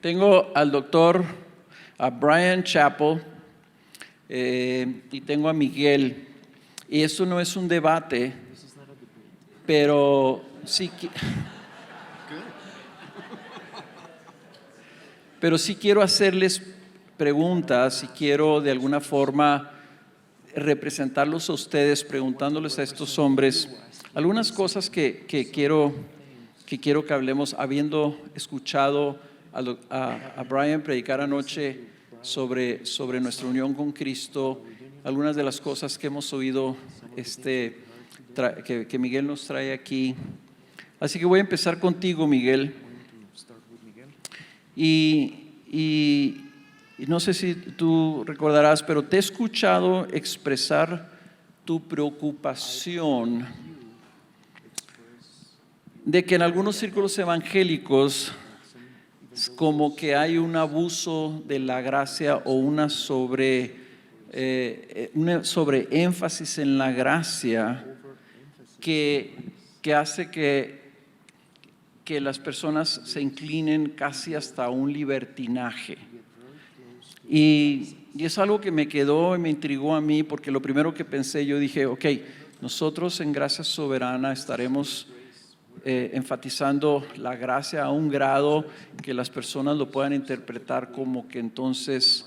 Tengo al doctor a Bryan Chapell y tengo a Miguel. Y esto no es un debate, pero sí, pero sí quiero hacerles preguntas y quiero de alguna forma representarlos a ustedes, preguntándoles a estos hombres algunas cosas que quiero que hablemos, habiendo escuchado a Bryan predicar anoche sobre nuestra unión con Cristo, algunas de las cosas que hemos oído que Miguel nos trae aquí. Así que voy a empezar contigo, Miguel. Y no sé si tú recordarás, pero te he escuchado expresar tu preocupación de que en algunos círculos evangélicos como que hay un abuso de la gracia o una sobreénfasis en la gracia que hace que las personas se inclinen casi hasta un libertinaje. Y es algo que me quedó y me intrigó a mí, porque lo primero que pensé, yo dije, ok, nosotros en Gracia Soberana estaremos enfatizando la gracia a un grado que las personas lo puedan interpretar como que entonces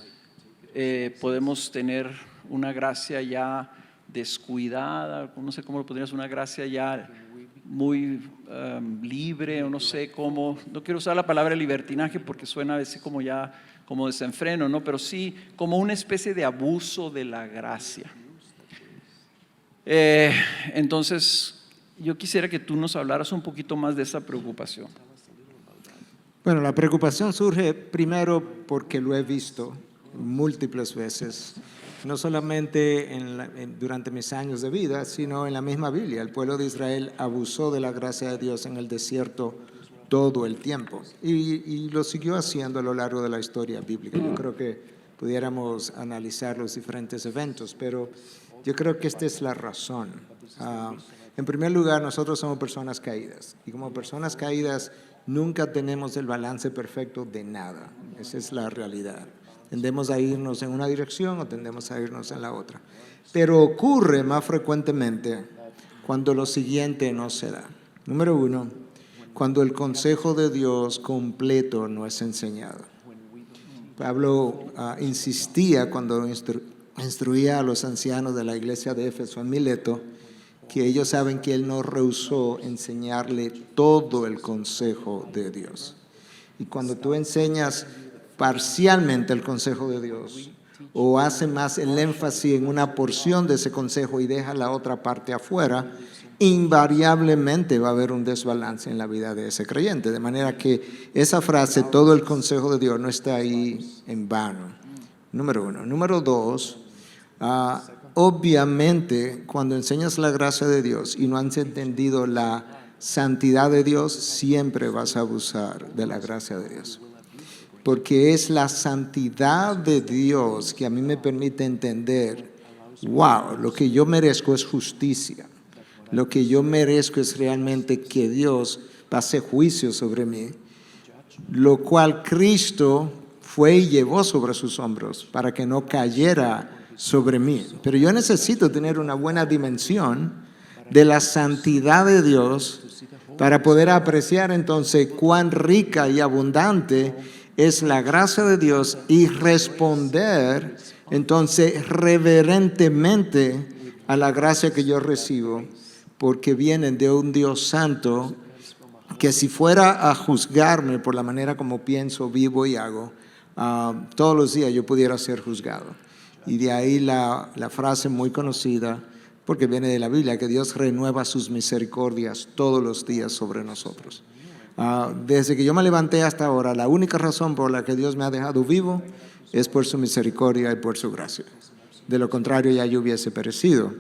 podemos tener una gracia ya descuidada, no sé cómo lo podrías, una gracia ya muy libre, o no sé cómo, no quiero usar la palabra libertinaje porque suena a veces como ya como desenfreno, ¿no? Pero sí como una especie de abuso de la gracia. Entonces yo quisiera que tú nos hablaras un poquito más de esa preocupación. Bueno, la preocupación surge primero porque lo he visto múltiples veces, no solamente durante mis años de vida, sino en la misma Biblia. El pueblo de Israel abusó de la gracia de Dios en el desierto todo el tiempo y lo siguió haciendo a lo largo de la historia bíblica. Yo creo que pudiéramos analizar los diferentes eventos, pero yo creo que esta es la razón. En primer lugar, nosotros somos personas caídas y como personas caídas nunca tenemos el balance perfecto de nada. Esa es la realidad. Tendemos a irnos en una dirección o tendemos a irnos en la otra. Pero ocurre más frecuentemente cuando lo siguiente no se da. Número uno, cuando el consejo de Dios completo no es enseñado. Pablo insistía cuando instruía a los ancianos de la iglesia de Éfeso en Mileto, que ellos saben que él no rehusó enseñarle todo el consejo de Dios. Y cuando tú enseñas parcialmente el consejo de Dios o hace más el énfasis en una porción de ese consejo y deja la otra parte afuera, invariablemente va a haber un desbalance en la vida de ese creyente. De manera que esa frase, todo el consejo de Dios, no está ahí en vano. Número uno. Número dos, obviamente, cuando enseñas la gracia de Dios y no has entendido la santidad de Dios, siempre vas a abusar de la gracia de Dios. Porque es la santidad de Dios que a mí me permite entender, wow, lo que yo merezco es justicia. Lo que yo merezco es realmente que Dios pase juicio sobre mí, lo cual Cristo fue y llevó sobre sus hombros para que no cayera sobre mí. Pero yo necesito tener una buena dimensión de la santidad de Dios para poder apreciar entonces cuán rica y abundante es la gracia de Dios y responder entonces reverentemente a la gracia que yo recibo, porque vienen de un Dios santo que si fuera a juzgarme por la manera como pienso, vivo y hago, todos los días yo pudiera ser juzgado. Y de ahí la frase muy conocida, porque viene de la Biblia, que Dios renueva sus misericordias todos los días sobre nosotros. Desde que yo me levanté hasta ahora, la única razón por la que Dios me ha dejado vivo es por su misericordia y por su gracia. De lo contrario, ya yo hubiese perecido.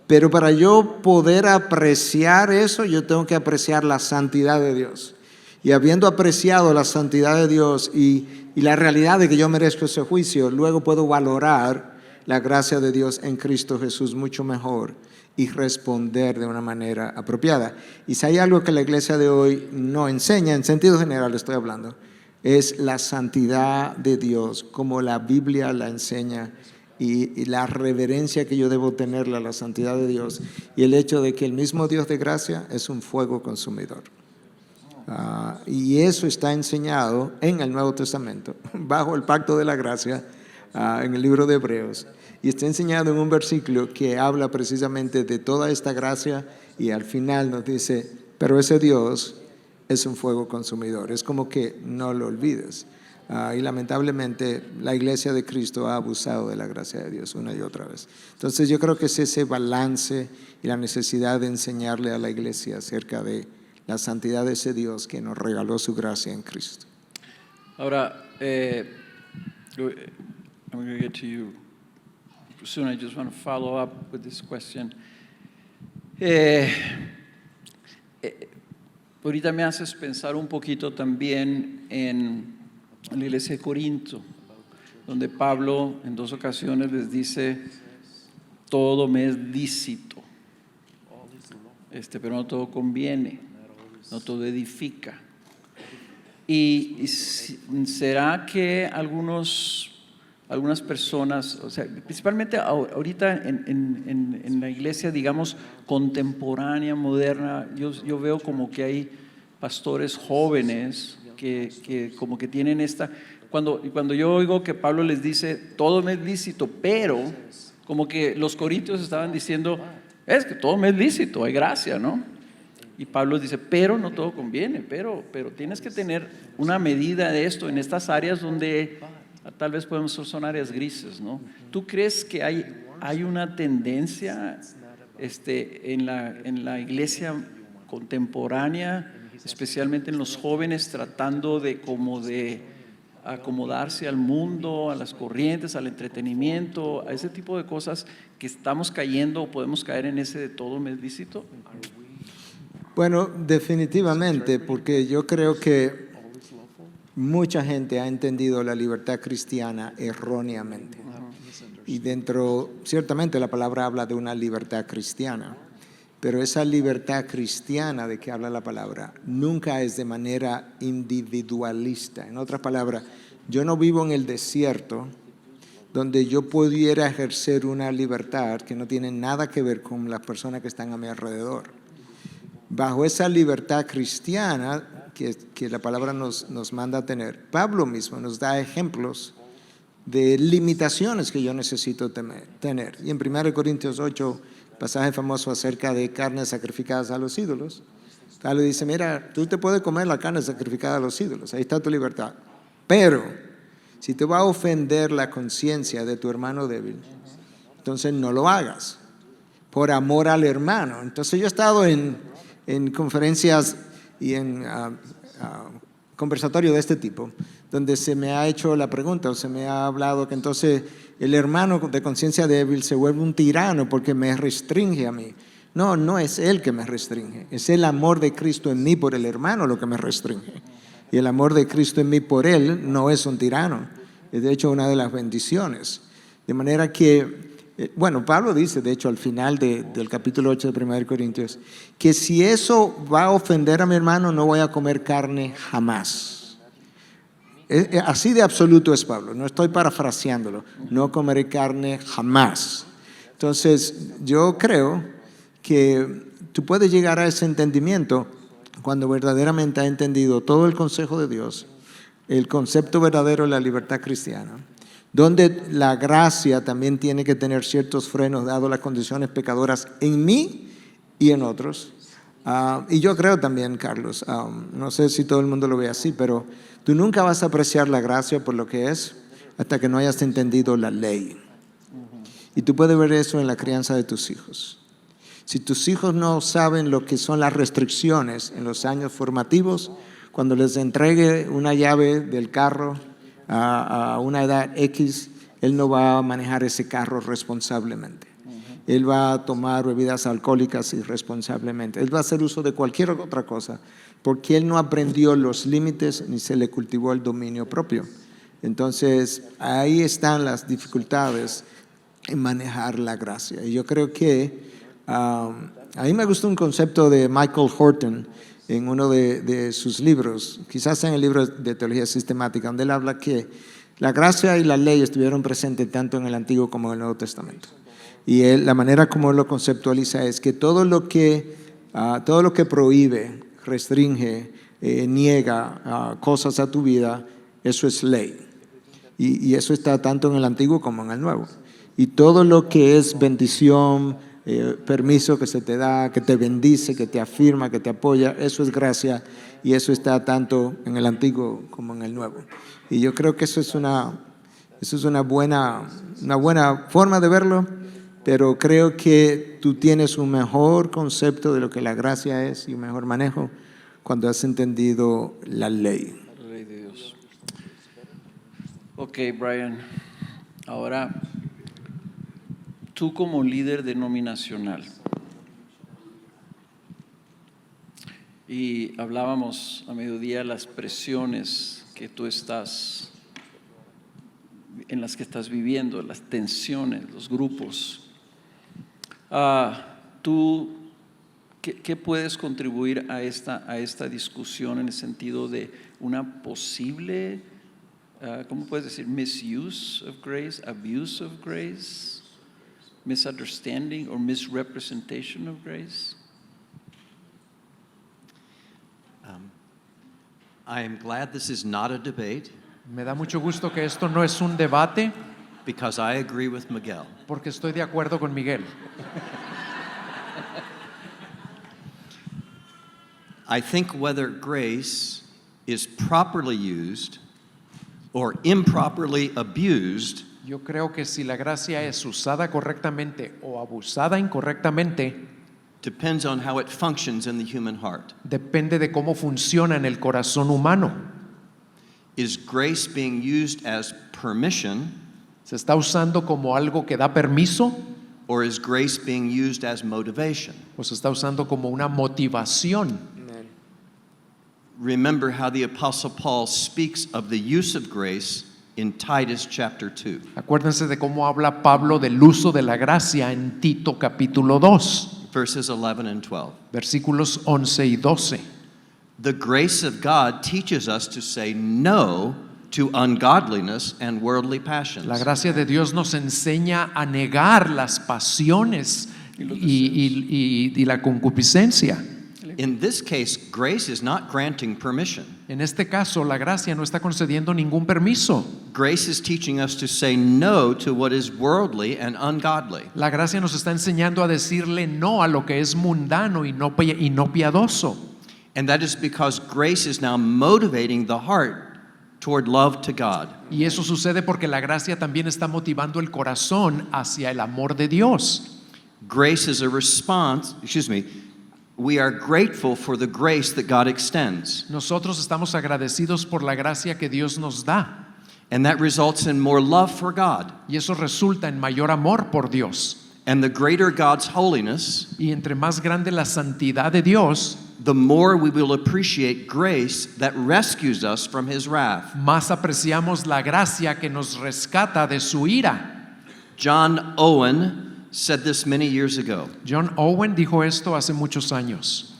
Pero para yo poder apreciar eso, yo tengo que apreciar la santidad de Dios. Y habiendo apreciado la santidad de Dios y la realidad de que yo merezco ese juicio, luego puedo valorar la gracia de Dios en Cristo Jesús mucho mejor y responder de una manera apropiada. Y si hay algo que la iglesia de hoy no enseña, en sentido general estoy hablando, es la santidad de Dios, como la Biblia la enseña, y la reverencia que yo debo tenerle a la santidad de Dios, y el hecho de que el mismo Dios de gracia es un fuego consumidor. Y eso está enseñado en el Nuevo Testamento, bajo el pacto de la gracia, en el libro de Hebreos. Y está enseñado en un versículo que habla precisamente de toda esta gracia, y al final nos dice, pero ese Dios es un fuego consumidor. Es como que no lo olvides. Y lamentablemente la iglesia de Cristo ha abusado de la gracia de Dios una y otra vez. Entonces yo creo que es ese balance y la necesidad de enseñarle a la iglesia acerca de la santidad de ese Dios que nos regaló su gracia en Cristo. Ahora, I'm going to get to you soon. I just want to follow up with this question. Ahorita me haces pensar un poquito también en la iglesia de Corinto, donde Pablo en 2 ocasiones les dice, todo me es lícito, pero no todo conviene, no todo edifica. Y ¿será que algunas personas, o sea, principalmente ahorita en la iglesia, digamos, contemporánea, moderna, yo veo como que hay pastores jóvenes que como que tienen esta, cuando yo oigo que Pablo les dice, todo me es lícito, pero como que los corintios estaban diciendo, es que todo me es lícito, hay gracia, ¿no? Y Pablo dice, pero no todo conviene, pero tienes que tener una medida de esto en estas áreas donde tal vez son áreas grises, ¿no? ¿Tú crees que hay una tendencia en la iglesia contemporánea, especialmente en los jóvenes, tratando de acomodarse al mundo, a las corrientes, al entretenimiento, a ese tipo de cosas, que estamos cayendo o podemos caer en ese de todo me es lícito? Bueno, definitivamente, porque yo creo que mucha gente ha entendido la libertad cristiana erróneamente. Y ciertamente la palabra habla de una libertad cristiana, pero esa libertad cristiana de que habla la palabra nunca es de manera individualista. En otras palabras, yo no vivo en el desierto donde yo pudiera ejercer una libertad que no tiene nada que ver con las personas que están a mi alrededor. Bajo esa libertad cristiana que la palabra nos manda a tener, Pablo mismo nos da ejemplos de limitaciones que yo necesito tener. Y en 1 Corintios 8, pasaje famoso acerca de carnes sacrificadas a los ídolos, Pablo dice, mira, tú te puedes comer la carne sacrificada a los ídolos, ahí está tu libertad. Pero si te va a ofender la conciencia de tu hermano débil, entonces no lo hagas, por amor al hermano. Entonces yo he estado en conferencias y en conversatorios de este tipo, donde se me ha hecho la pregunta o se me ha hablado que entonces el hermano de conciencia débil se vuelve un tirano porque me restringe a mí. No, no es él que me restringe, es el amor de Cristo en mí por el hermano lo que me restringe. Y el amor de Cristo en mí por él no es un tirano, es de hecho una de las bendiciones. De manera que, bueno, Pablo dice, de hecho, al final del capítulo 8 de 1 Corintios, que si eso va a ofender a mi hermano, no voy a comer carne jamás. Así de absoluto es Pablo, no estoy parafraseándolo, no comeré carne jamás. Entonces, yo creo que tú puedes llegar a ese entendimiento cuando verdaderamente has entendido todo el consejo de Dios, el concepto verdadero de la libertad cristiana, donde la gracia también tiene que tener ciertos frenos dado las condiciones pecadoras en mí y en otros. Y yo creo también, Carlos, no sé si todo el mundo lo ve así, pero tú nunca vas a apreciar la gracia por lo que es hasta que no hayas entendido la ley. Y tú puedes ver eso en la crianza de tus hijos. Si tus hijos no saben lo que son las restricciones en los años formativos, cuando les entregue una llave del carro a una edad X, él no va a manejar ese carro responsablemente. Él va a tomar bebidas alcohólicas irresponsablemente. Él va a hacer uso de cualquier otra cosa, porque él no aprendió los límites ni se le cultivó el dominio propio. Entonces, ahí están las dificultades en manejar la gracia. Y yo creo que a mí me gusta un concepto de Michael Horton, en uno de sus libros, quizás en el libro de Teología Sistemática, donde él habla que la gracia y la ley estuvieron presentes tanto en el Antiguo como en el Nuevo Testamento. Y la manera como él lo conceptualiza es que todo lo que prohíbe, restringe, niega cosas a tu vida, eso es ley. Y eso está tanto en el Antiguo como en el Nuevo. Y todo lo que es bendición, permiso que se te da, que te bendice, que te afirma, que te apoya, eso es gracia, y eso está tanto en el Antiguo como en el Nuevo. Y yo creo que eso es una buena forma de verlo, pero creo que tú tienes un mejor concepto de lo que la gracia es y un mejor manejo cuando has entendido la ley. La ley de Dios. Ok, Brian, ahora tú como líder denominacional, y hablábamos a mediodía las presiones que tú en las que estás viviendo, las tensiones, los grupos. ¿Tú qué puedes contribuir a esta discusión en el sentido de una posible, ¿cómo puedes decir? Misuse of grace, abuse of grace, misunderstanding or misrepresentation of grace? I am glad this is not a debate Me da mucho gusto que esto no es un debate because I agree with Miguel. porque estoy de acuerdo con Miguel. I think whether grace is properly used or improperly abused Yo creo que si la gracia es usada correctamente o abusada incorrectamente, depends on how it functions in the human heart. depende de cómo funciona en el corazón humano. Is grace being used as permission ¿Se está usando como algo que da permiso or is grace being used as motivation? o se está usando como una motivación? Remember how the Apostle Paul speaks of the use of grace in Titus chapter 2. Acuérdense de cómo habla Pablo del uso de la gracia en Tito capítulo 2, Verses 11 and 12. versículos 11 y 12. The grace of God teaches us to say no to ungodliness and worldly passions. La gracia de Dios nos enseña a negar las pasiones y la concupiscencia. In this case, grace is not granting permission. En este caso, la gracia no está concediendo ningún permiso. Grace is teaching us to say no to what is worldly and ungodly. La gracia nos está enseñando a decirle no a lo que es mundano y no piadoso. And that is because grace is now motivating the heart toward love to God. Y eso sucede porque la gracia también está motivando el corazón hacia el amor de Dios. Grace is a response, we are grateful for the grace that God extends. Nosotros estamos agradecidos por la gracia que Dios nos da. And that results in more love for God. Y eso resulta en mayor amor por Dios. And the greater God's holiness, Y entre más grande la santidad de Dios, the more we will appreciate grace that rescues us from His wrath. más apreciamos la gracia que nos rescata de su ira. John Owen said this many years ago. John Owen dijo esto hace muchos años.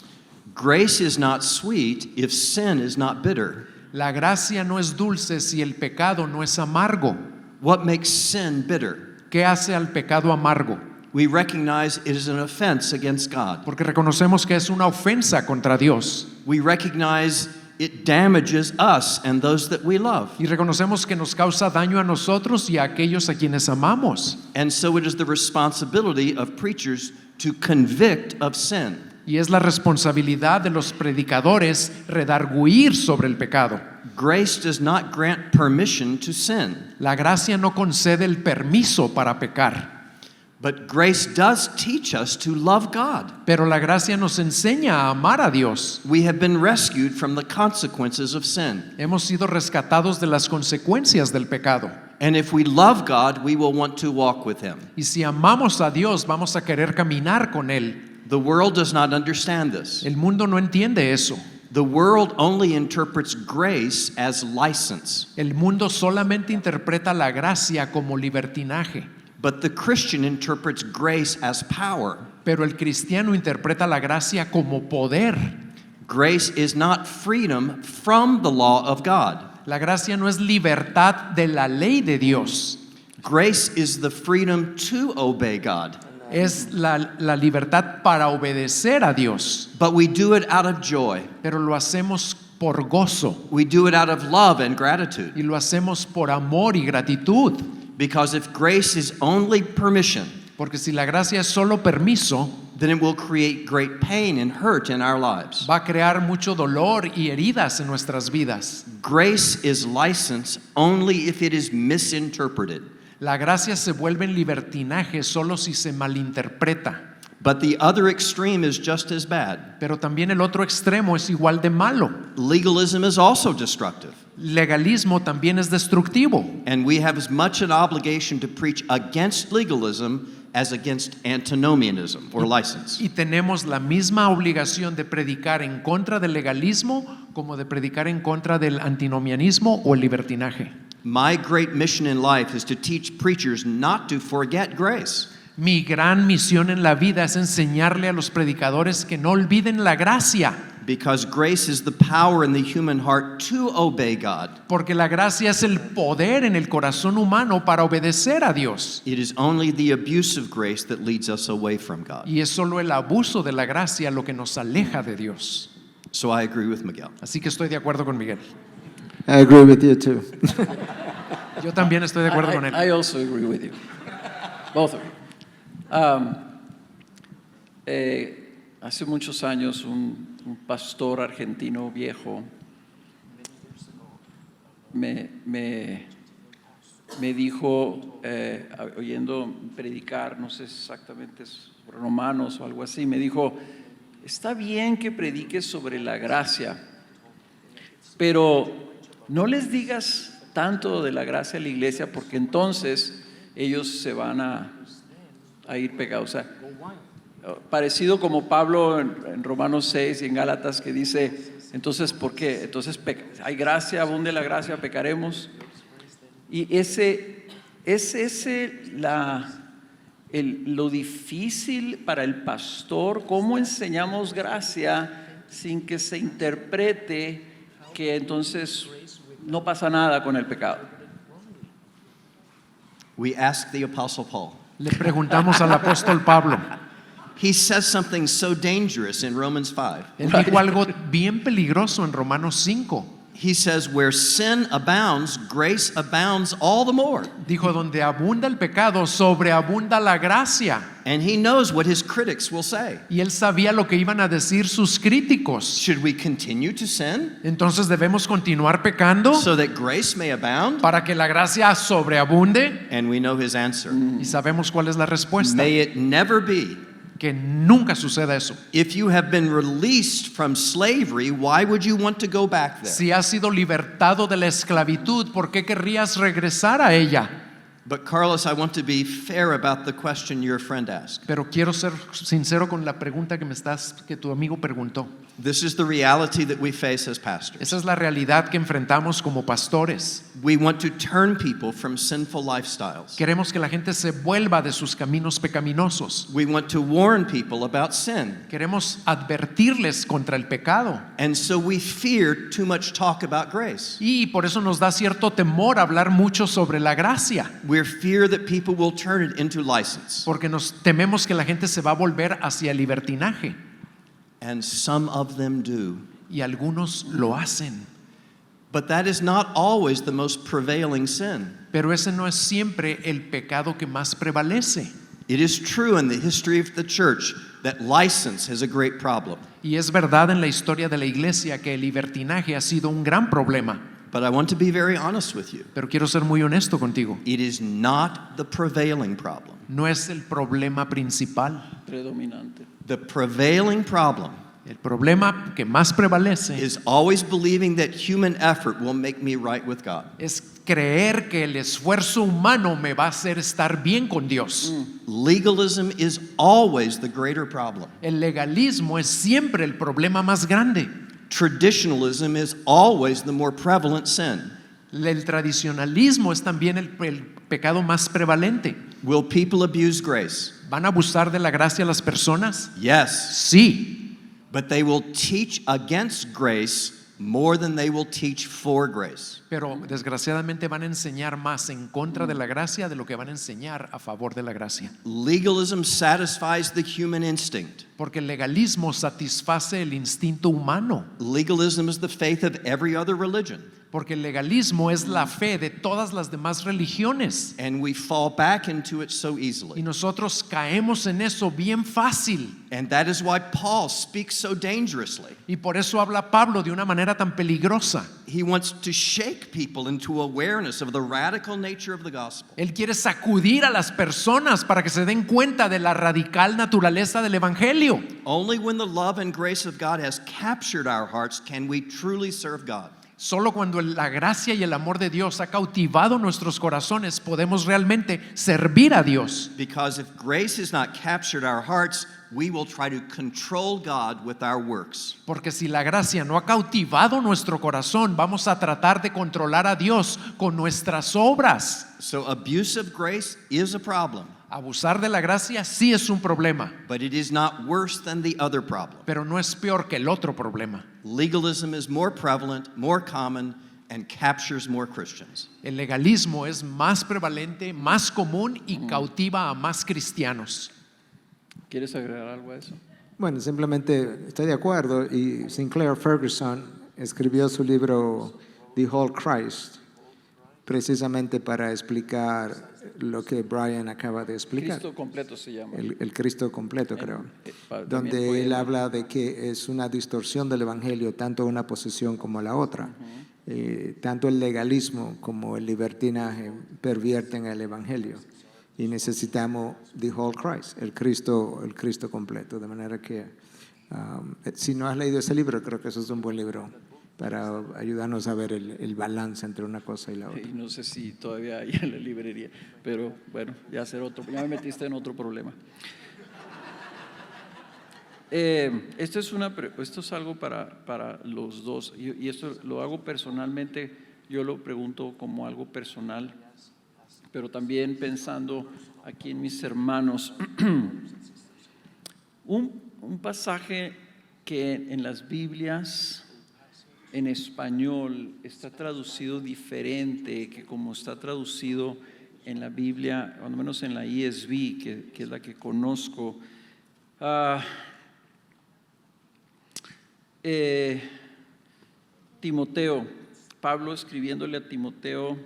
Grace is not sweet if sin is not bitter. La gracia no es dulce si el pecado no es amargo. What makes sin bitter? ¿Qué hace al pecado amargo? We recognize it is an offense against God. Porque reconocemos que es una ofensa contra Dios. We recognize it damages us and those that we love. Y reconocemos que nos causa daño a nosotros y a aquellos a quienes amamos. And so it is the responsibility of preachers to convict of sin. Y es la responsabilidad de los predicadores redarguir sobre el pecado. Grace does not grant permission to sin, La gracia no concede el permiso para pecar, but grace does teach us to love God. pero la gracia nos enseña a amar a Dios. We have been rescued from the consequences of sin. Hemos sido rescatados de las consecuencias del pecado. And if we love God, we will want to walk with Him. Y si amamos a Dios, vamos a querer caminar con Él. The world does not understand this. El mundo no entiende eso. The world only interprets grace as license, El mundo solamente interpreta la gracia como libertinaje, but the Christian interprets grace as power. pero el cristiano interpreta la gracia como poder. Grace is not freedom from the law of God. La gracia no es libertad de la ley de Dios, Grace is the freedom to obey God. es la libertad para obedecer a Dios, But we do it out of joy. pero lo hacemos por gozo We do it out of love and gratitude. y lo hacemos por amor y gratitud. Because if grace is only permission, Porque si la gracia es solo permiso, then it will create great pain and hurt in our lives. va a crear mucho dolor y heridas en nuestras vidas. Grace is license only if it is misinterpreted. La gracia se vuelve en libertinaje solo si se malinterpreta. But the other extreme is just as bad. Pero también el otro extremo es igual de malo. Legalism is also destructive. Legalismo también es destructivo. And we have as much an obligation to preach against legalism as against antinomianism or license. Y tenemos la misma obligación de predicar en contra del legalismo como de predicar en contra del antinomianismo o el libertinaje. My great mission in life is to teach preachers not to forget grace. Mi gran misión en la vida es enseñarle a los predicadores que no olviden la gracia, Because grace is the power in the human heart to obey God. porque la gracia es el poder en el corazón humano para obedecer a Dios. It is only the abuse of grace that leads us away from God. Y es solo el abuso de la gracia lo que nos aleja de Dios. So I agree with Miguel. Así que estoy de acuerdo con Miguel. I agree with you too. Yo también estoy de acuerdo con él. I also agree with you. Both of you. Hace muchos años un pastor argentino viejo me dijo, oyendo predicar, no sé exactamente sobre Romanos o algo así, me dijo, está bien que prediques sobre la gracia, pero no les digas tanto de la gracia a la iglesia porque entonces ellos se van a ir pegados. O sea, parecido como Pablo en Romanos 6 y en Gálatas que dice, entonces ¿por qué? Entonces hay gracia, abunde la gracia, pecaremos. Y lo difícil para el pastor, cómo enseñamos gracia sin que se interprete que entonces no pasa nada con el pecado. We ask the Apostle Paul. Le preguntamos al apóstol Pablo. He says something so dangerous in Romans 5. Él dijo algo bien peligroso en Romanos 5. He says, where sin abounds, grace abounds all the more. Dijo, donde abunda el pecado, sobreabunda la gracia. And he knows what his critics will say. Y él sabía lo que iban a decir sus críticos. Should we continue to sin Entonces debemos continuar pecando so that grace may abound? para que la gracia sobreabunde. And we know his answer. Y sabemos cuál es la respuesta. May it never be. Que nunca suceda eso. If you have been released from slavery, why would you want to go back there? Si has sido libertado de la esclavitud, ¿por qué querrías regresar a ella? But Carlos, I want to be fair about the question your friend asked. Pero quiero ser sincero con la pregunta que tu amigo preguntó. This is the reality that we face as pastors. Esa es la realidad que enfrentamos como pastores. We want to turn people from sinful lifestyles. Queremos que la gente se vuelva de sus caminos pecaminosos. We want to warn people about sin. Queremos advertirles contra el pecado. And so we fear too much talk about grace. Y por eso nos da cierto temor hablar mucho sobre la gracia. We fear that people will turn it into license. Porque nos tememos que la gente se va a volver hacia el libertinaje. And some of them do. Y algunos lo hacen. But that is not always the most prevailing sin. Pero ese no es siempre el pecado que más prevalece. It is true in the history of the church that license is a great problem. Y es verdad en la historia de la iglesia que el libertinaje ha sido un gran problema. But I want to be very honest with you. Pero quiero ser muy honesto contigo. It is not the prevailing problem. No es el problema principal. Predominante. The prevailing problem El problema que más prevalece is always believing that human effort will make me right with God. es creer que el esfuerzo humano me va a hacer estar bien con Dios. Legalism is always the greater problem. El legalismo es siempre el problema más grande. Traditionalism is always the more prevalent sin. El tradicionalismo es también el pecado más prevalente. Will people abuse grace? ¿Van a abusar de la gracia las personas? Yes. Sí. But they will teach against grace more than they will teach for grace. Pero desgraciadamente van a enseñar más en contra de la gracia de lo que van a enseñar a favor de la gracia. Legalism satisfies the human instinct. Porque el legalismo satisface el instinto humano. Legalism is the faith of every other religion. Porque el legalismo es la fe de todas las demás religiones. And we fall back into it so Y easily. nosotros caemos en eso bien fácil. And that is why Paul speaks so dangerously. Y por eso habla Pablo de una manera tan peligrosa. He wants to shake people into awareness of the radical nature of the gospel. Él quiere sacudir a las personas para que se den cuenta de la radical naturaleza del evangelio. Only when the love and grace of God has captured our hearts can we truly serve God. Solo cuando la gracia y el amor de Dios ha cautivado nuestros corazones podemos realmente servir a Dios. Because if grace has not captured our hearts, we will try to control God with our works. Porque si la gracia no ha cautivado nuestro corazón, vamos a tratar de controlar a Dios con nuestras obras. So abuse of grace is a problem, Abusar de la gracia sí es un problema, but it is not worse than the other problem. pero no es peor que el otro problema. Legalism is more prevalent, more common, and captures more Christians. El legalismo es más prevalente, más común y cautiva a más cristianos. ¿Quieres agregar algo a eso? Bueno, simplemente estoy de acuerdo y Sinclair Ferguson escribió su libro The Whole Christ precisamente para explicar lo que Brian acaba de explicar. Cristo completo se llama. El Cristo completo, creo, También donde fue él el- habla de que es una distorsión del Evangelio, tanto una posición como la otra. Tanto el legalismo como el libertinaje pervierten el Evangelio. Y necesitamos the whole Christ, el Cristo completo. De manera que, si no has leído ese libro, creo que eso es un buen libro para ayudarnos a ver el balance entre una cosa y la otra. Y no sé si todavía hay en la librería, pero bueno, ya me metiste en otro problema. Esto es algo para los dos, y esto lo hago personalmente, yo lo pregunto como algo personal, pero también pensando aquí en mis hermanos. Un pasaje que en las Biblias en español está traducido diferente que como está traducido en la Biblia, al menos en la ESV, que es la que conozco. Timoteo, Pablo escribiéndole a Timoteo,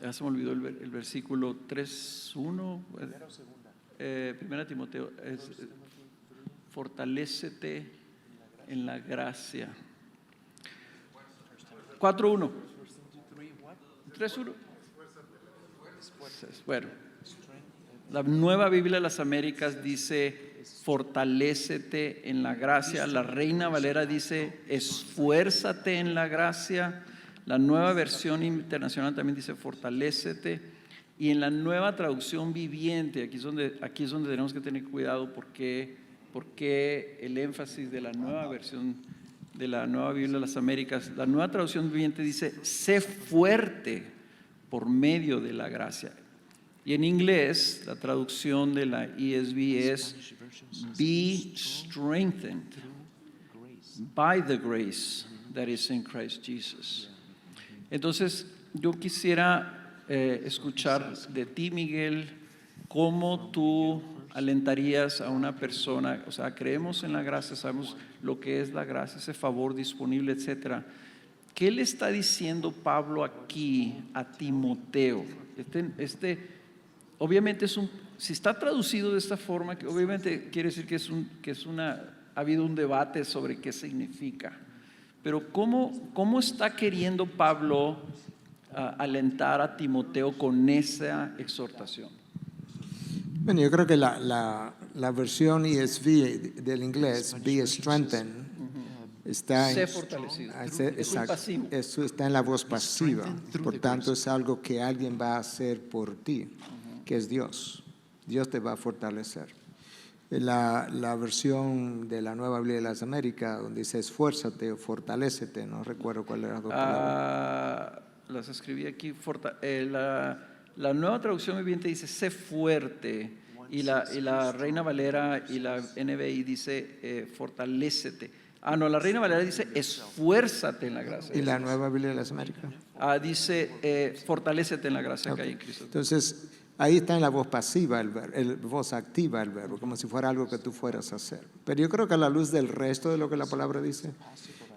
ya se me olvidó el versículo 3:1, primera Timoteo, fortalécete en la gracia. 4:1. 3:1. Bueno, la Nueva Biblia de las Américas dice fortalécete en la gracia. La Reina Valera dice esfuérzate en la gracia. La Nueva Versión Internacional también dice fortalécete. Y en la Nueva Traducción Viviente, aquí es donde tenemos que tener cuidado porque el énfasis de la Nueva Versión de la Nueva Biblia de las Américas, la Nueva Traducción Viviente dice sé fuerte por medio de la gracia. Y en inglés, la traducción de la ESV es be strengthened by the grace that is in Christ Jesus. Entonces, yo quisiera escuchar de ti, Miguel, cómo tú alentarías a una persona. O sea, creemos en la gracia, sabemos lo que es la gracia, ese favor disponible, etcétera. ¿Qué le está diciendo Pablo aquí a Timoteo? Obviamente si está traducido de esta forma, que obviamente quiere decir ha habido un debate sobre qué significa. Pero ¿cómo está queriendo Pablo alentar a Timoteo con esa exhortación? Bueno, yo creo que la versión ESV del inglés, be strengthened, está Sé fortalecido. Es un pasivo. Eso está en la voz pasiva. Por tanto, es algo que alguien va a hacer por ti, que es Dios. Dios te va a fortalecer. La versión de la Nueva Biblia de las Américas, donde dice esfuérzate o fortalécete, no recuerdo cuál era la dos palabras. Las escribí aquí. La Nueva Traducción Viviente dice sé fuerte, y la Reina Valera y la NBI dice fortalécete. No, la Reina Valera dice esfuérzate en la gracia. ¿Y la Nueva Biblia de las Américas? Dice fortalécete en la gracia que hay en Cristo. Entonces, ahí está en la voz pasiva, voz activa el verbo, como si fuera algo que tú fueras a hacer. Pero yo creo que a la luz del resto de lo que la palabra dice,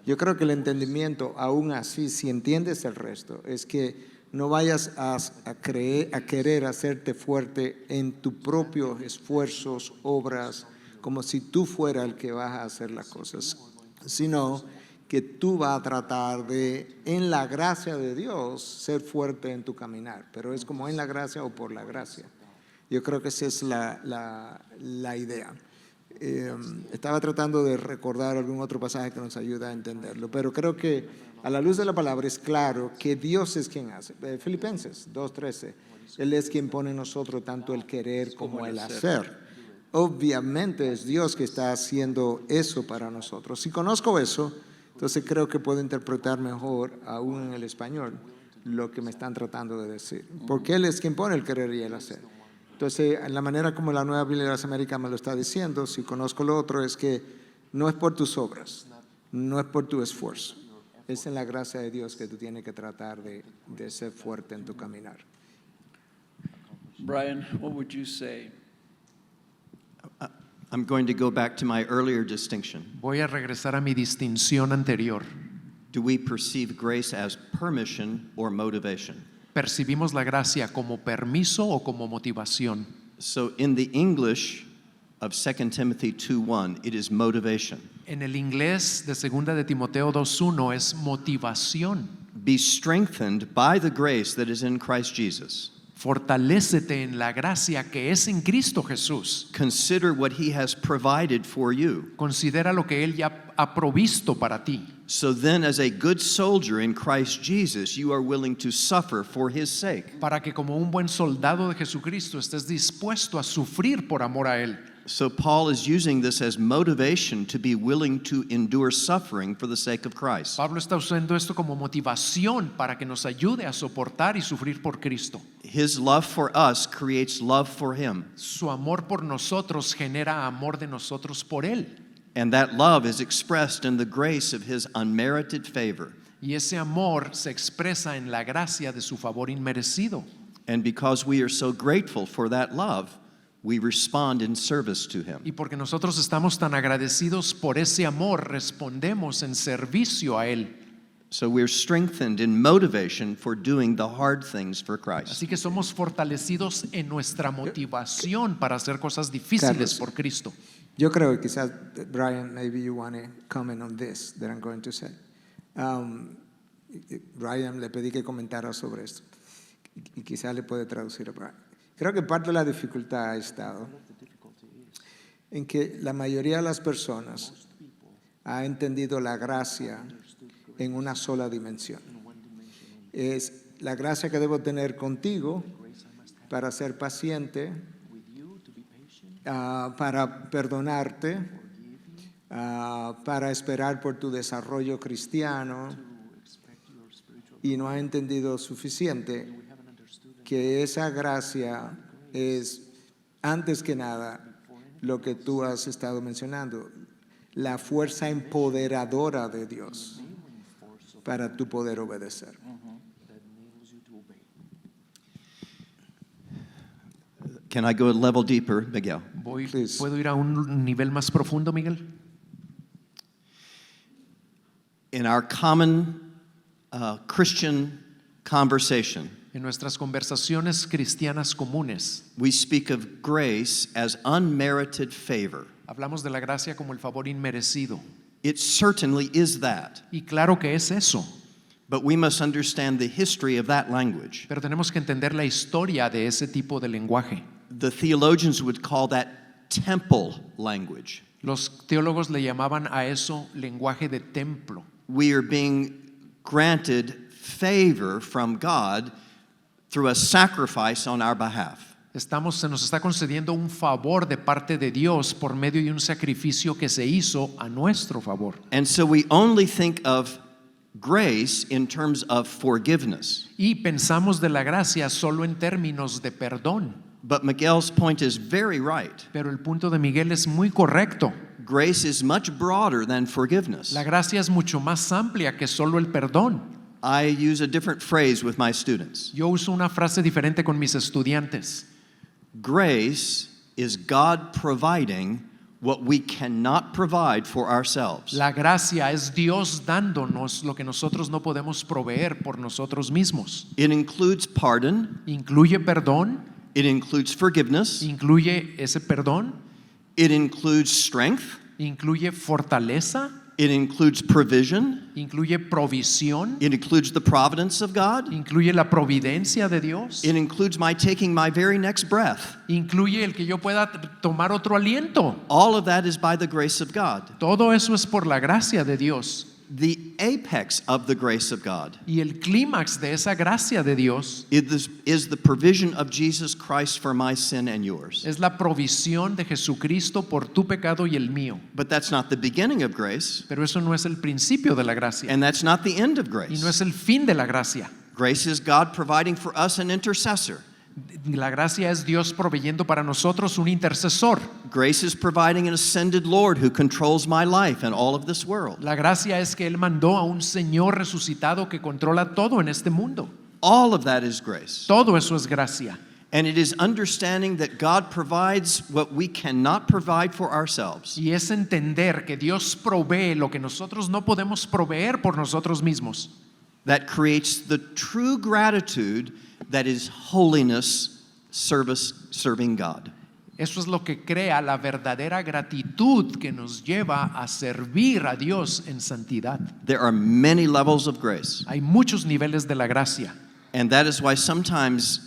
yo creo que el entendimiento, aún así, si entiendes el resto, es que no vayas a querer hacerte fuerte en tus propios esfuerzos, obras, como si tú fueras el que vas a hacer las cosas, sino que tú vas a tratar de, en la gracia de Dios, ser fuerte en tu caminar, pero es como en la gracia o por la gracia. Yo creo que esa es la idea. Estaba tratando de recordar algún otro pasaje que nos ayuda a entenderlo, pero creo que a la luz de la palabra es claro que Dios es quien hace. Filipenses 2:13, Él es quien pone en nosotros tanto el querer como el hacer. Obviamente es Dios que está haciendo eso para nosotros. Si conozco eso, entonces creo que puedo interpretar mejor, aún en el español, lo que me están tratando de decir. Porque Él es quien pone el querer y el hacer. Entonces, en la manera como la Nueva Biblia de las Américas me lo está diciendo, si conozco lo otro, es que no es por tus obras, no es por tu esfuerzo. Es en la gracia de Dios que tú tienes que tratar de ser fuerte en tu caminar. Brian, what would you say? I'm going to go back to my earlier distinction. Voy a regresar a mi distinción anterior. Do we perceive grace as permission or motivation? ¿Percibimos la gracia como permiso o como motivación? So in the English of 2 Timothy 2:1, it is motivation. En el inglés de 2 de Timoteo 2:1 es motivación. Be strengthened by the grace that is in Christ Jesus. Fortalécete en la gracia que es en Cristo Jesús. Consider what he has provided for you. Considera lo que Él ya ha provisto para ti. So then, as a good soldier in Christ Jesus, you are willing to suffer for his sake. Para que como un buen soldado de Jesucristo estés dispuesto a sufrir por amor a Él. So Paul is using this as motivation to be willing to endure suffering for the sake of Christ. Pablo está usando esto como motivación para que nos ayude a soportar y sufrir por Cristo. His love for us creates love for him. Su amor por nosotros genera amor de nosotros por Él. And that love is expressed in the grace of his unmerited favor. Y ese amor se expresa en la gracia de su favor inmerecido. And because we are so grateful for that love, we respond in service to him. Y porque nosotros estamos tan agradecidos por ese amor, respondemos en servicio a Él. So we're strengthened in motivation for doing the hard things for Christ. Así que somos fortalecidos en nuestra motivación para hacer cosas difíciles Carlos. por Cristo. Yo creo que quizás, Brian, maybe you want to comment on this that I'm going to say. Brian, le pedí que comentara sobre esto y quizás le puede traducir a Brian. Creo que parte de la dificultad ha estado en que la mayoría de las personas ha entendido la gracia en una sola dimensión. Es la gracia que debo tener contigo para ser paciente, para perdonarte, para esperar por tu desarrollo cristiano, y no ha entendido suficiente que esa gracia es, antes que nada, lo que tú has estado mencionando, la fuerza empoderadora de Dios para tu poder obedecer. Can I go a level deeper, Miguel? Please. ¿Puedo ir a un nivel más profundo, Miguel? In our common Christian conversation, En nuestras conversaciones cristianas comunes, we speak of grace as unmerited favor. hablamos de la gracia como el favor inmerecido. It certainly is that, Y claro que es eso, but we must understand the history of that language. pero tenemos que entender la historia de ese tipo de lenguaje. The theologians would call that temple language. Los teólogos le llamaban a eso lenguaje de templo. We are being granted favor from God through a sacrifice on our behalf. Se nos está concediendo un favor de parte de Dios por medio de un sacrificio que se hizo a nuestro favor. And so we only think of grace in terms of forgiveness. Y pensamos de la gracia solo en términos de perdón. But Miguel's point is very right. Pero el punto de Miguel es muy correcto. Grace is much broader than forgiveness. La gracia es mucho más amplia que solo el perdón. I use a different phrase with my students. Yo uso una frase diferente con mis estudiantes. Grace is God providing what we cannot provide for ourselves. La gracia es Dios dándonos lo que nosotros no podemos proveer por nosotros mismos. It includes pardon, Incluye perdón, it includes forgiveness, incluye ese perdón, it includes strength, incluye fortaleza, it includes provision, incluye provisión, it includes the providence of God, incluye la providencia de Dios, it includes my taking my very next breath. incluye el que yo pueda tomar otro aliento. All of that is by the grace of God. Todo eso es por la gracia de Dios. The apex of the grace of God Y el clímax de esa gracia de Dios is the provision of Jesus Christ for my sin and yours. es la provisión de Jesucristo por tu pecado y el mío. But that's not the beginning of grace, Pero eso no es el principio de la gracia and that's not the end of y grace. no es el fin de la gracia. Grace is God providing for us an intercessor. La gracia es Dios proveyendo para nosotros un intercesor. Grace is providing an ascended Lord who controls my life and all of this world. La gracia es que Él mandó a un Señor resucitado que controla todo en este mundo. All of that is grace. Todo eso es gracia. And it is understanding that God provides what we cannot provide for ourselves. Y es entender que Dios provee lo que nosotros no podemos proveer por nosotros mismos. That creates the true gratitude that is holiness, serving God. Eso es lo que crea la verdadera gratitud que nos lleva a servir a Dios en santidad. There are many levels of grace. Hay muchos niveles de la gracia. And that is why sometimes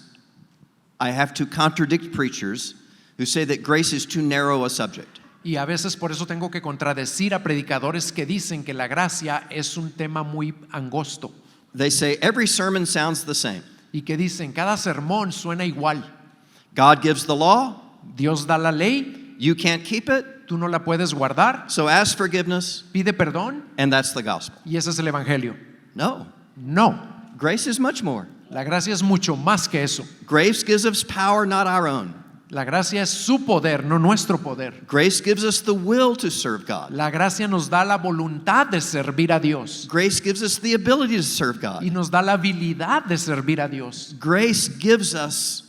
I have to contradict preachers who say that grace is too narrow a subject. Y a veces por eso tengo que contradecir a predicadores que dicen que la gracia es un tema muy angosto. They say every sermon sounds the same. Y que dicen, cada sermón suena igual. God gives the law, Dios da la ley, you can't keep it, tú no la puedes guardar, so ask forgiveness, pide perdón and that's the gospel. y ese es el evangelio. No, No, grace is much more. la gracia es mucho más que eso. Grace gives us power, not our own. La gracia es su poder, no nuestro poder. Grace gives us the will to serve God. La gracia nos da la voluntad de servir a Dios Grace gives us the ability to serve God. y nos da la habilidad de servir a Dios. Grace gives us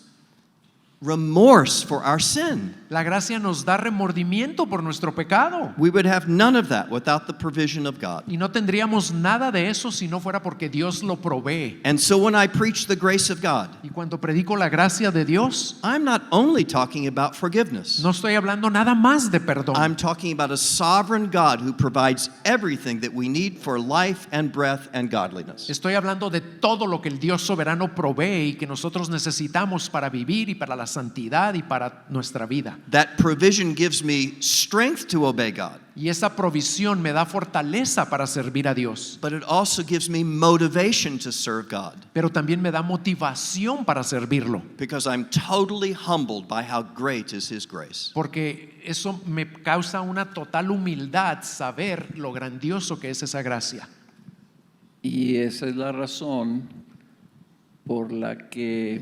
remorse for our sin. La gracia nos da remordimiento por nuestro pecado. We would have none of that without the provision of God. Y no tendríamos nada de eso si no fuera porque Dios lo provee. And so when I preach the grace of God, Y cuando predico la gracia de Dios, I'm not only talking about forgiveness. no estoy hablando nada más de perdón. I'm talking about a sovereign God who provides everything that we need for life and breath and godliness. Estoy hablando de todo lo que el Dios soberano provee y que nosotros necesitamos para vivir y para la santidad y para nuestra vida. That provision gives me strength to obey God, Y esa provisión me da fortaleza para servir a Dios, but it also gives me motivation to serve God pero también me da motivación para servirlo, because I'm totally humbled by how great is His grace. porque eso me causa una total humildad saber lo grandioso que es esa gracia. Y esa es la razón por la que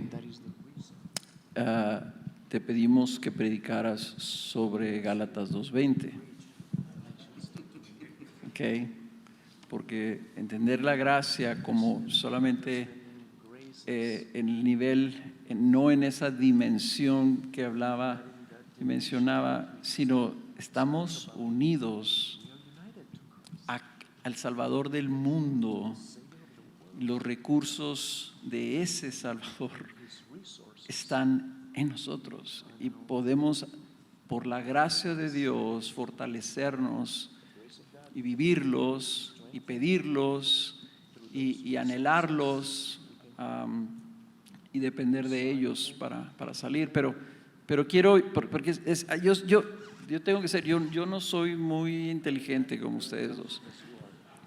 te pedimos que predicaras sobre Gálatas 2:20. Okay. Porque entender la gracia como solamente en el nivel, no en esa dimensión que hablaba y mencionaba, sino estamos unidos al Salvador del mundo. Los recursos de ese Salvador están en nosotros y podemos, por la gracia de Dios, fortalecernos y vivirlos y pedirlos y anhelarlos y depender de ellos para salir. Pero quiero, porque yo tengo que ser, yo no soy muy inteligente como ustedes dos.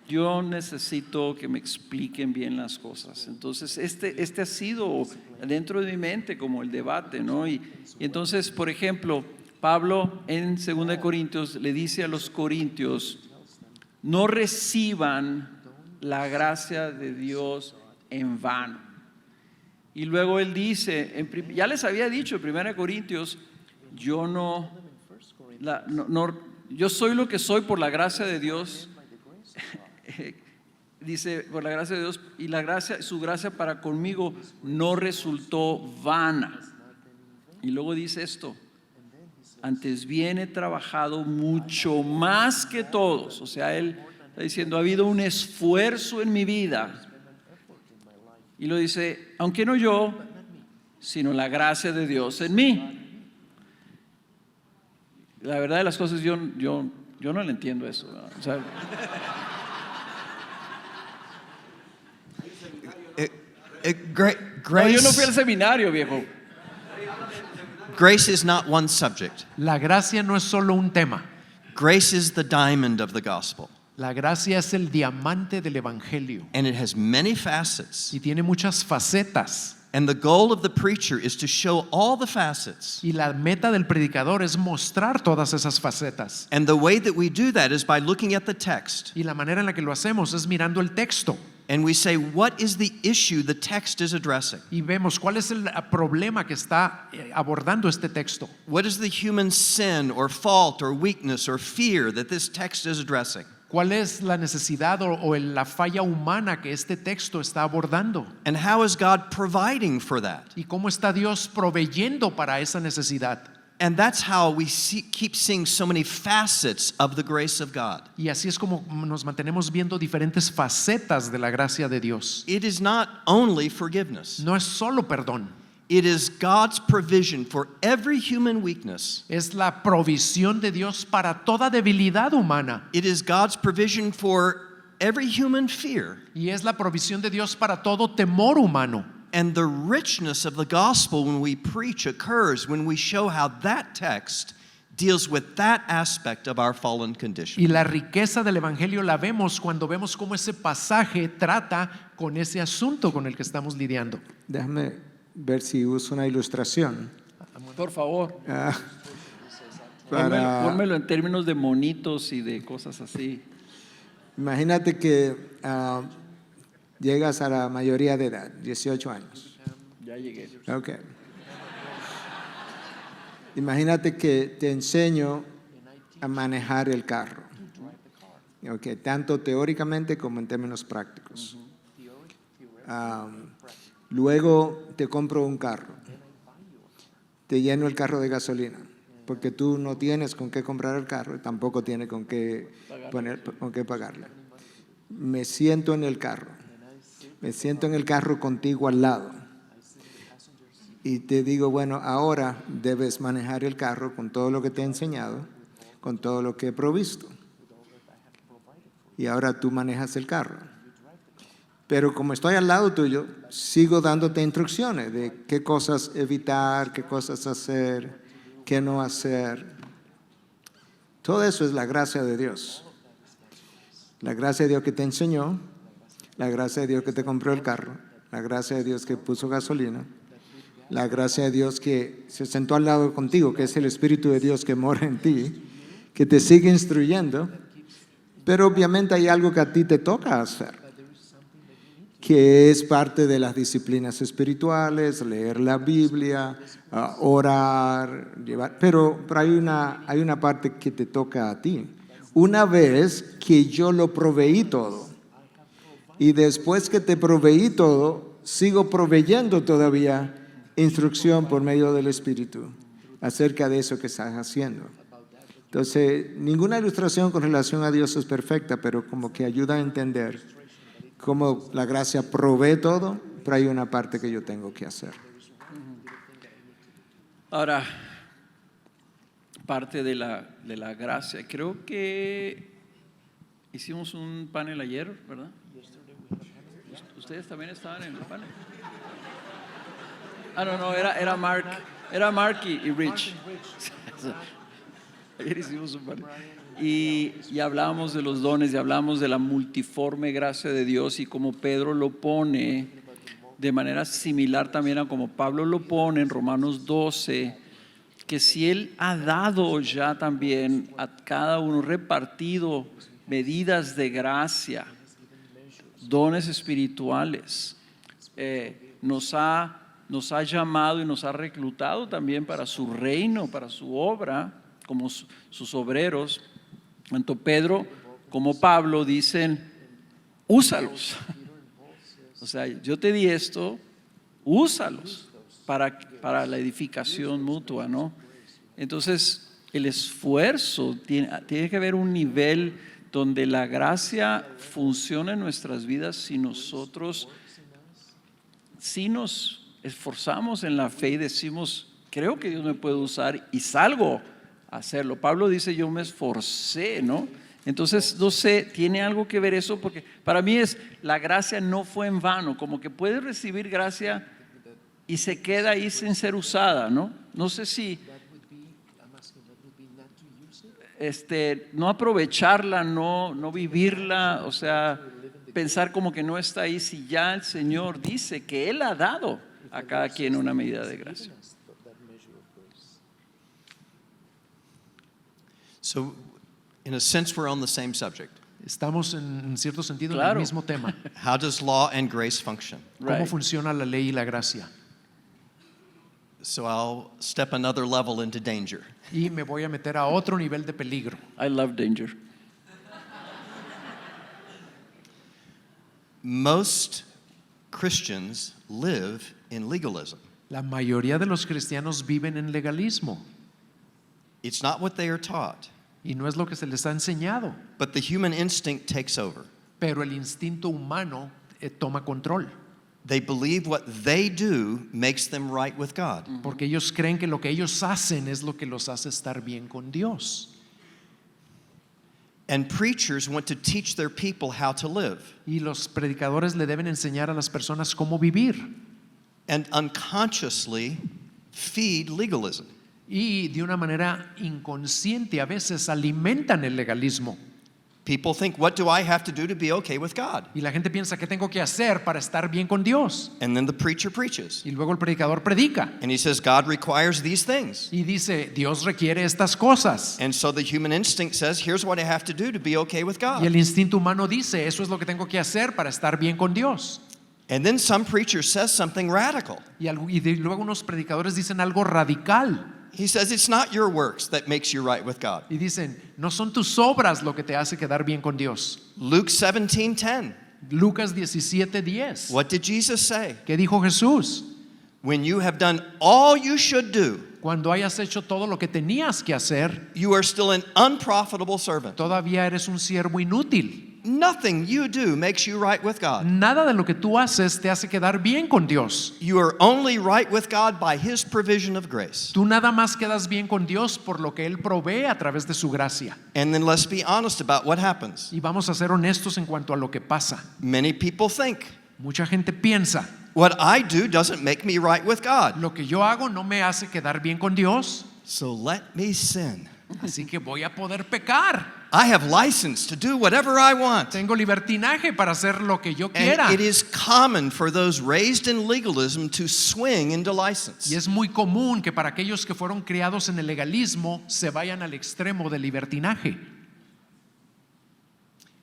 Yo necesito que me expliquen bien las cosas. Entonces, este ha sido dentro de mi mente como el debate, ¿no? Y entonces, por ejemplo, Pablo en 2 Corintios le dice a los corintios: no reciban la gracia de Dios en vano. Y luego él dice, ya les había dicho en 1 Corintios, yo yo soy lo que soy por la gracia de Dios. Dice, por la gracia de Dios, y su gracia para conmigo no resultó vana. Y luego dice esto, antes bien he trabajado mucho más que todos. O sea, él está diciendo, ha habido un esfuerzo en mi vida. Y lo dice, aunque no yo, sino la gracia de Dios en mí. La verdad de las cosas, yo no le entiendo eso, ¿no? O sea, no, yo no fui al seminario, viejo. Grace is not one subject. La gracia no es solo un tema. Grace is the diamond of the gospel. La gracia es el diamante del evangelio And it has many facets. y tiene muchas facetas. And the goal of the preacher is to show all the facets. Y la meta del predicador es mostrar todas esas facetas. And the way that we do that is by looking at the text. Y la manera en la que lo hacemos es mirando el texto. And we say, what is the issue the text is addressing? Y vemos cuál es el problema que está abordando este texto. What is the human sin or fault or weakness or fear that this text is addressing? ¿Cuál es la necesidad o la falla humana que este texto está abordando? And how is God providing for that? ¿Y cómo está Dios proveyendo para esa necesidad? And that's how we keep seeing so many facets of the grace of God. Y así es como nos mantenemos viendo diferentes facetas de la gracia de Dios. It is not only forgiveness. No es solo perdón, It is God's provision for every human weakness. es la provisión de Dios para toda debilidad humana. It is God's provision for every human fear. Y es la provisión de Dios para todo temor humano. And the richness of the gospel when we preach occurs when we show how that text deals with that aspect of our fallen condition. Y la riqueza del evangelio la vemos cuando vemos cómo ese pasaje trata con ese asunto con el que estamos lidiando. Déjame ver si uso una ilustración. Por favor, Para, pónmelo en términos de monitos y de cosas así. imagínate que llegas a la mayoría de edad, 18 años. Ya llegué. Ok. Imagínate que te enseño a manejar el carro. Okay, tanto teóricamente como en términos prácticos. Luego te compro un carro. Te lleno el carro de gasolina. Porque tú no tienes con qué comprar el carro, tampoco tienes con qué pagarle. Me siento en el carro. Me siento en el carro contigo al lado. Y te digo, bueno, ahora debes manejar el carro con todo lo que te he enseñado, con todo lo que he provisto. Y ahora tú manejas el carro. Pero como estoy al lado tuyo, sigo dándote instrucciones de qué cosas evitar, qué cosas hacer, qué no hacer. Todo eso es la gracia de Dios. La gracia de Dios que te enseñó, la gracia de Dios que te compró el carro, la gracia de Dios que puso gasolina, la gracia de Dios que se sentó al lado contigo, que es el Espíritu de Dios que mora en ti, que te sigue instruyendo, pero obviamente hay algo que a ti te toca hacer, que es parte de las disciplinas espirituales, leer la Biblia, orar, pero hay una parte que te toca a ti. Una vez que yo lo proveí todo, y después que te proveí todo, sigo proveyendo todavía instrucción por medio del Espíritu acerca de eso que estás haciendo. Entonces, ninguna ilustración con relación a Dios es perfecta, pero como que ayuda a entender cómo la gracia provee todo, pero hay una parte que yo tengo que hacer. Ahora, parte de la gracia. Creo que hicimos un panel ayer, ¿verdad? ¿Ustedes también estaban en el panel? No, era Mark y Rich. Ayer hicimos un panel. Y hablábamos de los dones y hablábamos de la multiforme gracia de Dios y como Pedro lo pone de manera similar también a como Pablo lo pone en Romanos 12, que si Él ha dado ya también a cada uno repartido medidas de gracia, dones espirituales, nos ha nos ha llamado y nos ha reclutado también para su reino, para su obra, como sus obreros. Tanto Pedro como Pablo dicen, úsalos. O sea, yo te di esto, úsalos para la edificación mutua, ¿no? Entonces, el esfuerzo, tiene que haber un nivel donde la gracia funciona en nuestras vidas si nosotros, si nos esforzamos en la fe y decimos, creo que Dios me puede usar y salgo a hacerlo. Pablo dice, yo me esforcé, ¿no? Entonces, no sé, tiene algo que ver eso, porque para mí la gracia no fue en vano, como que puedes recibir gracia y se queda ahí sin ser usada, ¿no? No sé si no aprovecharla, no vivirla, o sea, pensar como que no está ahí si ya el Señor dice que Él ha dado a cada quien una medida de gracia. So, in a sense, we're on the same subject. Estamos en cierto sentido en Claro. el mismo tema. How does law and grace function? ¿Cómo Right. funciona la ley y la gracia? So I'll step another level into danger. Y me voy a meter a otro nivel de peligro. I love danger. Most Christians live in legalism. La mayoría de los cristianos viven en legalismo It's not what they are taught, y no es lo que se les ha enseñado, but the human instinct takes over. pero el instinto humano toma control, They believe what they do makes them right with God. porque ellos creen que lo que ellos hacen es lo que los hace estar bien con Dios. And preachers want to teach their people how to live. Y los predicadores le deben enseñar a las personas cómo vivir. And unconsciously feed legalism. Y de una manera inconsciente a veces alimentan el legalismo. People think, what do I have to do to be okay with God? Y la gente piensa, ¿qué tengo que hacer para estar bien con Dios? And then the preacher preaches. Y luego el predicador predica And he says, God requires these things. y dice, Dios requiere estas cosas. And so the human instinct says, here's what I have to do to be okay with Y el God. instinto humano dice, eso es lo que tengo que hacer para estar bien con Dios. And then some preacher says something radical. Y luego unos predicadores dicen algo radical. He says, it's not your works that makes you right with God. Y dicen, no son tus obras lo que te hace quedar bien con Dios. Luke 17:10. Lucas 17:10. What did Jesus say? ¿Qué dijo Jesús? When you have done all you should do, Cuando hayas hecho todo lo que tenías que hacer, you are still an unprofitable servant. todavía eres un siervo inútil. Nothing you do makes you right with God. Nada de lo que tú haces te hace quedar bien con Dios. You are only right with God by His provision of grace. Tú nada más quedas bien con Dios por lo que Él provee a través de su gracia. And then let's be honest about what happens. Y vamos a ser honestos en cuanto a lo que pasa. Many people think, Mucha gente piensa, what I do doesn't make me right with God. lo que yo hago no me hace quedar bien con Dios, So let me sin. así que voy a poder pecar. I have license to do whatever I want. Tengo libertinaje para hacer lo que yo quiera. And it is common for those raised in legalism to swing into license. Y es muy común que para aquellos que fueron criados en el legalismo se vayan al extremo del libertinaje.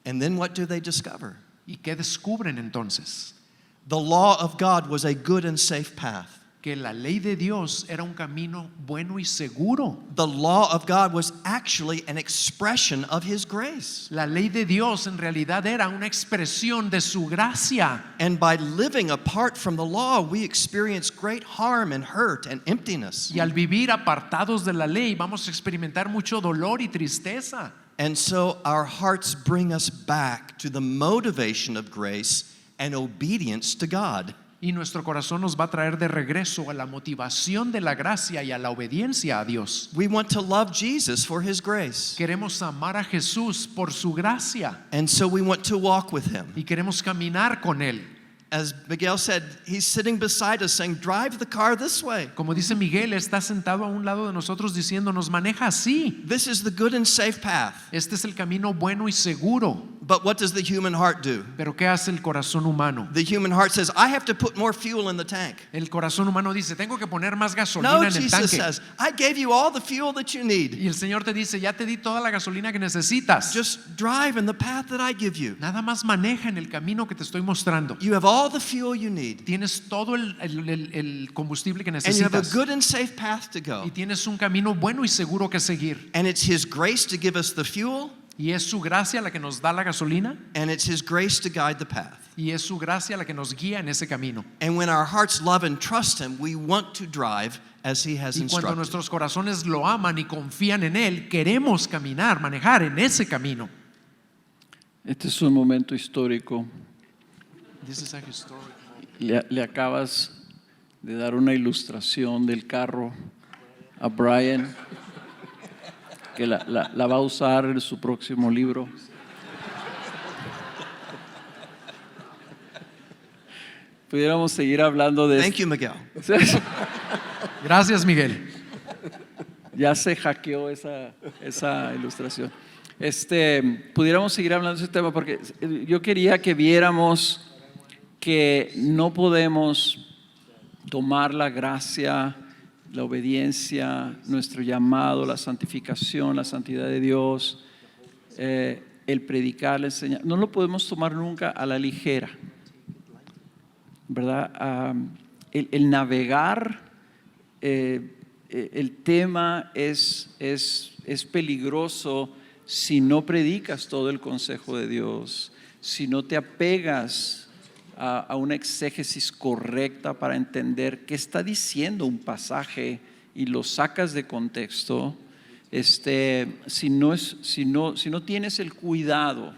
And then what do they discover? ¿Y qué descubren entonces? The law of God was a good and safe path. Que la ley de Dios era un camino bueno y seguro. The law of God was actually an expression of His grace. La ley de Dios en realidad era una expresión de su gracia. And by living apart from the law, we experience great harm and hurt and emptiness. Y al vivir apartados de la ley vamos a experimentar mucho dolor y tristeza. And so our hearts bring us back to the motivation of grace and obedience to God. Y nuestro corazón nos va a traer de regreso a la motivación de la gracia y a la obediencia a Dios. We want to love Jesus for His grace. Queremos amar a Jesús por su gracia And so we want to walk with Him. y queremos caminar con Él. As Miguel said, he's sitting beside us saying, drive the car this way. Como dice Miguel, está sentado a un lado de nosotros diciéndonos, maneja así. This is the good and safe path. Este es el camino bueno y seguro. But what does the human heart do? Pero ¿qué hace el corazón humano? The human heart says, I have to put more fuel in the tank. El corazón humano dice, tengo que poner más gasolina No, en el Jesus tanque. says, I gave you all the fuel that you need. Y el Señor te dice, ya te di toda la gasolina que necesitas. Just drive in the path that I give you. Nada más maneja en el camino que te estoy mostrando. You have all the fuel you need. Tienes todo el combustible que And you have a necesitas. good and safe path to go. Y tienes un camino bueno y seguro que seguir. And it's His grace to give us the fuel, Y es su gracia la que nos da la gasolina. and it's His grace to guide the path. Y es su gracia la que nos guía en ese camino. And when our hearts love and trust Him, we want to drive as He has Y cuando instructed. nuestros corazones lo aman y confían en Él, queremos caminar, manejar en ese camino. Este es un momento histórico. This is a historic moment. Le acabas de dar una ilustración del carro a Brian, que la va a usar en su próximo libro. Pudiéramos seguir hablando de Thank you, Miguel. Gracias, Miguel. Ya se hackeó esa ilustración. Pudiéramos seguir hablando de ese tema porque yo quería que viéramos que no podemos tomar la gracia, la obediencia, nuestro llamado, la santificación, la santidad de Dios, el predicar, el enseñar, no lo podemos tomar nunca a la ligera, ¿verdad? El navegar, el tema es peligroso si no predicas todo el consejo de Dios, si no te apegas a una exégesis correcta para entender qué está diciendo un pasaje y lo sacas de contexto, si no tienes el cuidado,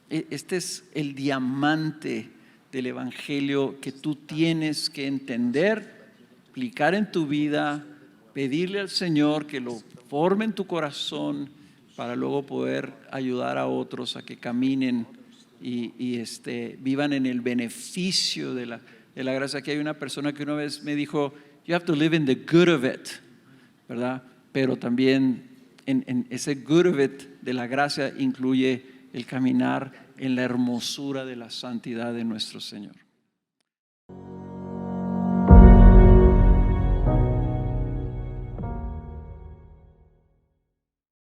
este es el diamante del evangelio que tú tienes que entender, aplicar en tu vida, pedirle al Señor que lo forme en tu corazón para luego poder ayudar a otros a que caminen y vivan en el beneficio de la gracia. Aquí hay una persona que una vez me dijo, you have to live in the good of it, ¿verdad? Pero también en ese good of it de la gracia incluye el caminar en la hermosura de la santidad de nuestro Señor.